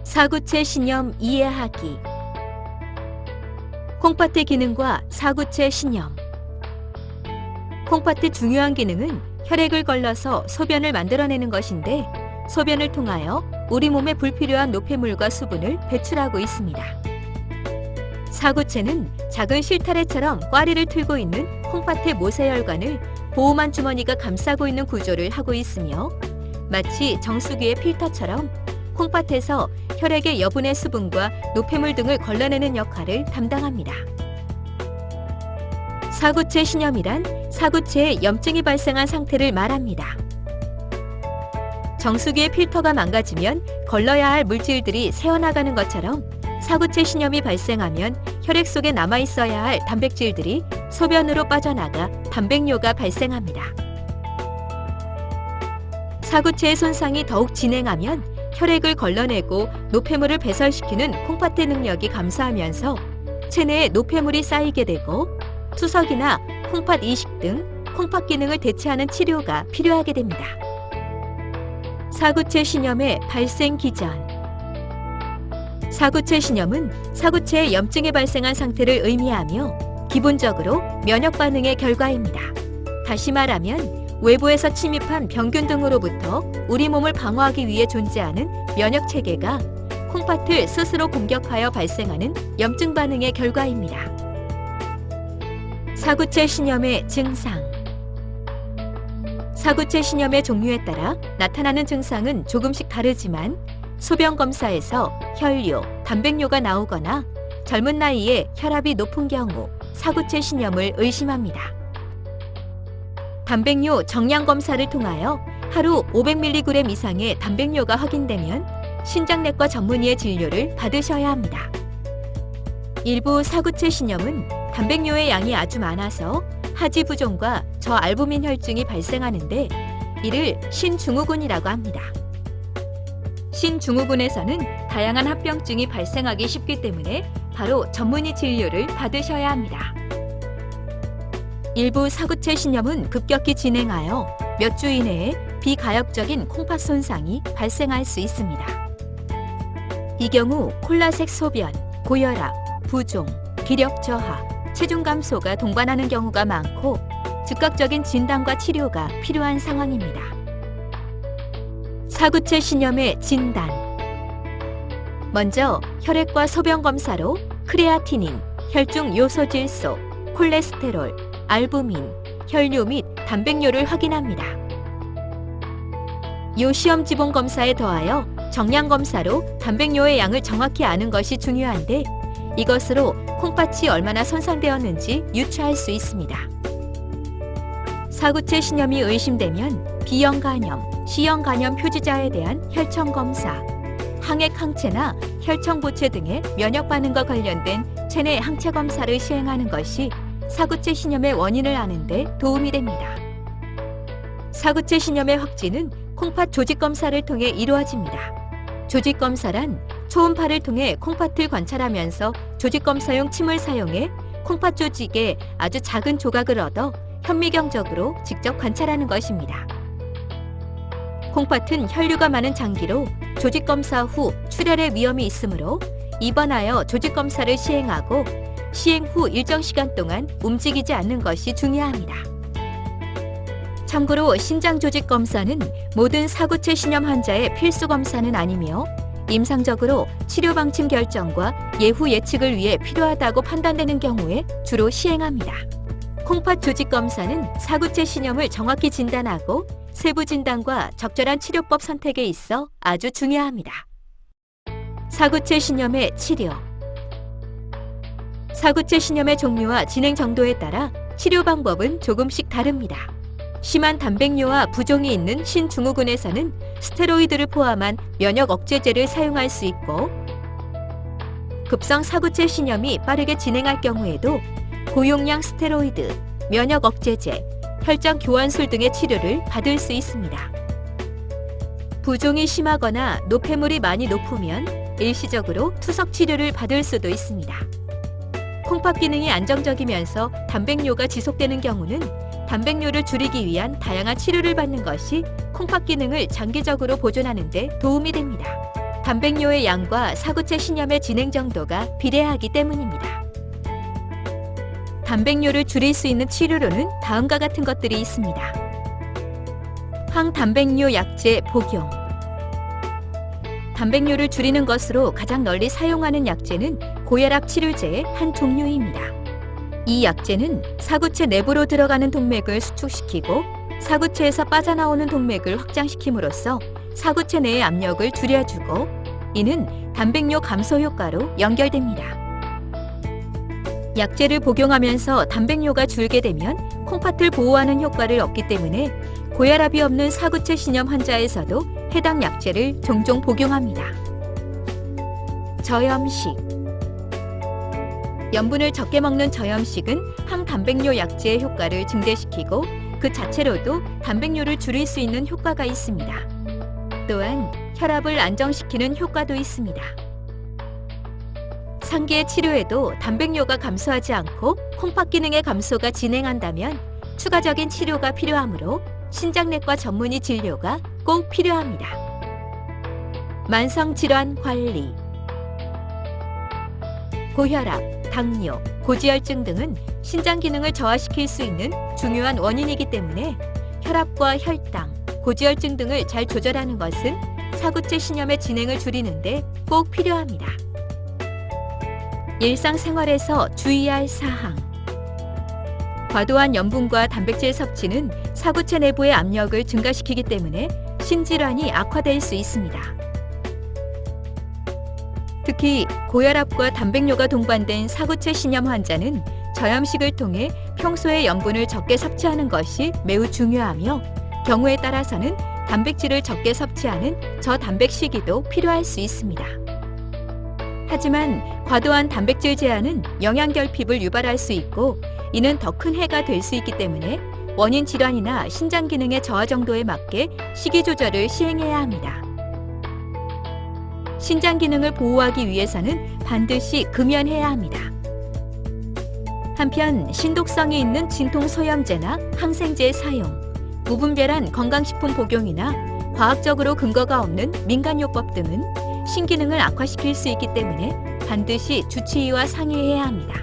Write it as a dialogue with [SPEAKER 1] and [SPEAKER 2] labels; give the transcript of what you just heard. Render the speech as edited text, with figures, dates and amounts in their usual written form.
[SPEAKER 1] 사구체 신염 이해하기. 콩팥의 기능과 사구체 신염. 콩팥의 중요한 기능은 혈액을 걸러서 소변을 만들어내는 것인데, 소변을 통하여 우리 몸에 불필요한 노폐물과 수분을 배출하고 있습니다. 사구체는 작은 실타래처럼 꽈리를 틀고 있는 콩팥의 모세혈관을 보호막 주머니가 감싸고 있는 구조를 하고 있으며, 마치 정수기의 필터처럼 콩팥에서 혈액의 여분의 수분과 노폐물 등을 걸러내는 역할을 담당합니다. 사구체 신염이란 사구체에 염증이 발생한 상태를 말합니다. 정수기의 필터가 망가지면 걸러야 할 물질들이 새어나가는 것처럼, 사구체 신염이 발생하면 혈액 속에 남아있어야 할 단백질들이 소변으로 빠져나가 단백뇨가 발생합니다. 사구체의 손상이 더욱 진행하면 혈액을 걸러내고 노폐물을 배설시키는 콩팥의 능력이 감소하면서 체내에 노폐물이 쌓이게 되고, 투석이나 콩팥 이식 등 콩팥 기능을 대체하는 치료가 필요하게 됩니다. 사구체 신염의 발생 기전. 사구체 신염은 사구체에 염증이 발생한 상태를 의미하며, 기본적으로 면역 반응의 결과입니다. 다시 말하면 외부에서 침입한 병균 등으로부터 우리 몸을 방어하기 위해 존재하는 면역 체계가 콩팥을 스스로 공격하여 발생하는 염증 반응의 결과입니다. 사구체 신염의 증상. 사구체 신염의 종류에 따라 나타나는 증상은 조금씩 다르지만, 소변 검사에서 혈뇨, 단백뇨가 나오거나 젊은 나이에 혈압이 높은 경우 사구체 신염을 의심합니다. 단백뇨 정량 검사를 통하여 하루 500mg 이상의 단백뇨가 확인되면 신장내과 전문의의 진료를 받으셔야 합니다. 일부 사구체 신염은 단백뇨의 양이 아주 많아서 하지 부종과 저알부민 혈증이 발생하는데, 이를 신증후군이라고 합니다. 신증후군에서는 다양한 합병증이 발생하기 쉽기 때문에 바로 전문의 진료를 받으셔야 합니다. 일부 사구체 신염은 급격히 진행하여 몇 주 이내에 비가역적인 콩팥 손상이 발생할 수 있습니다. 이 경우 콜라색 소변, 고혈압, 부종, 기력 저하, 체중 감소가 동반하는 경우가 많고, 즉각적인 진단과 치료가 필요한 상황입니다. 사구체 신염의 진단. 먼저 혈액과 소변 검사로 크레아티닌, 혈중 요소질소, 콜레스테롤, 알부민, 혈뇨 및 단백뇨를 확인합니다. 요 시험 지본 검사에 더하여 정량 검사로 단백뇨의 양을 정확히 아는 것이 중요한데, 이것으로 콩팥이 얼마나 손상되었는지 유추할 수 있습니다. 사구체 신염이 의심되면 B형 간염, C형 간염 표지자에 대한 혈청 검사, 항액 항체나 혈청 보체 등의 면역 반응과 관련된 체내 항체 검사를 시행하는 것이 사구체 신염의 원인을 아는 데 도움이 됩니다. 사구체 신염의 확진은 콩팥 조직 검사를 통해 이루어집니다. 조직 검사란 초음파를 통해 콩팥을 관찰하면서 조직 검사용 침을 사용해 콩팥 조직의 아주 작은 조각을 얻어 현미경적으로 직접 관찰하는 것입니다. 콩팥은 혈류가 많은 장기로 조직 검사 후 출혈의 위험이 있으므로 입원하여 조직 검사를 시행하고, 시행 후 일정 시간 동안 움직이지 않는 것이 중요합니다. 참고로 신장 조직 검사는 모든 사구체 신염 환자의 필수 검사는 아니며, 임상적으로 치료 방침 결정과 예후 예측을 위해 필요하다고 판단되는 경우에 주로 시행합니다. 콩팥 조직 검사는 사구체 신염을 정확히 진단하고 세부 진단과 적절한 치료법 선택에 있어 아주 중요합니다. 사구체 신염의 치료. 사구체 신염의 종류와 진행 정도에 따라 치료 방법은 조금씩 다릅니다. 심한 단백뇨와 부종이 있는 신증후군에서는 스테로이드를 포함한 면역 억제제를 사용할 수 있고, 급성 사구체 신염이 빠르게 진행할 경우에도 고용량 스테로이드, 면역 억제제, 혈장 교환술 등의 치료를 받을 수 있습니다. 부종이 심하거나 노폐물이 많이 높으면 일시적으로 투석 치료를 받을 수도 있습니다. 콩팥 기능이 안정적이면서 단백뇨가 지속되는 경우는 단백뇨를 줄이기 위한 다양한 치료를 받는 것이 콩팥 기능을 장기적으로 보존하는 데 도움이 됩니다. 단백뇨의 양과 사구체 신염의 진행 정도가 비례하기 때문입니다. 단백뇨를 줄일 수 있는 치료로는 다음과 같은 것들이 있습니다. 항단백뇨 약제 복용. 단백뇨를 줄이는 것으로 가장 널리 사용하는 약제는 고혈압 치료제의 한 종류입니다. 이 약제는 사구체 내부로 들어가는 동맥을 수축시키고 사구체에서 빠져나오는 동맥을 확장시킴으로써 사구체 내의 압력을 줄여주고, 이는 단백뇨 감소 효과로 연결됩니다. 약제를 복용하면서 단백뇨가 줄게 되면 콩팥을 보호하는 효과를 얻기 때문에 고혈압이 없는 사구체 신염 환자에서도 해당 약제를 종종 복용합니다. 저염식. 염분을 적게 먹는 저염식은 항단백뇨 약제의 효과를 증대시키고 그 자체로도 단백뇨를 줄일 수 있는 효과가 있습니다. 또한 혈압을 안정시키는 효과도 있습니다. 상기의 치료에도 단백뇨가 감소하지 않고 콩팥 기능의 감소가 진행한다면 추가적인 치료가 필요하므로 신장내과 전문의 진료가 꼭 필요합니다. 만성질환 관리. 고혈압, 당뇨, 고지혈증 등은 신장 기능을 저하시킬 수 있는 중요한 원인이기 때문에 혈압과 혈당, 고지혈증 등을 잘 조절하는 것은 사구체 신염의 진행을 줄이는 데 꼭 필요합니다. 일상생활에서 주의할 사항. 과도한 염분과 단백질 섭취는 사구체 내부의 압력을 증가시키기 때문에 신질환이 악화될 수 있습니다. 특히 고혈압과 단백뇨가 동반된 사구체 신염 환자는 저염식을 통해 평소에 염분을 적게 섭취하는 것이 매우 중요하며, 경우에 따라서는 단백질을 적게 섭취하는 저단백식이도 필요할 수 있습니다. 하지만 과도한 단백질 제한은 영양결핍을 유발할 수 있고, 이는 더 큰 해가 될 수 있기 때문에 원인 질환이나 신장 기능의 저하 정도에 맞게 식이 조절을 시행해야 합니다. 신장 기능을 보호하기 위해서는 반드시 금연해야 합니다. 한편 신독성이 있는 진통소염제나 항생제 사용, 무분별한 건강식품 복용이나 과학적으로 근거가 없는 민간요법 등은 신기능을 악화시킬 수 있기 때문에 반드시 주치의와 상의해야 합니다.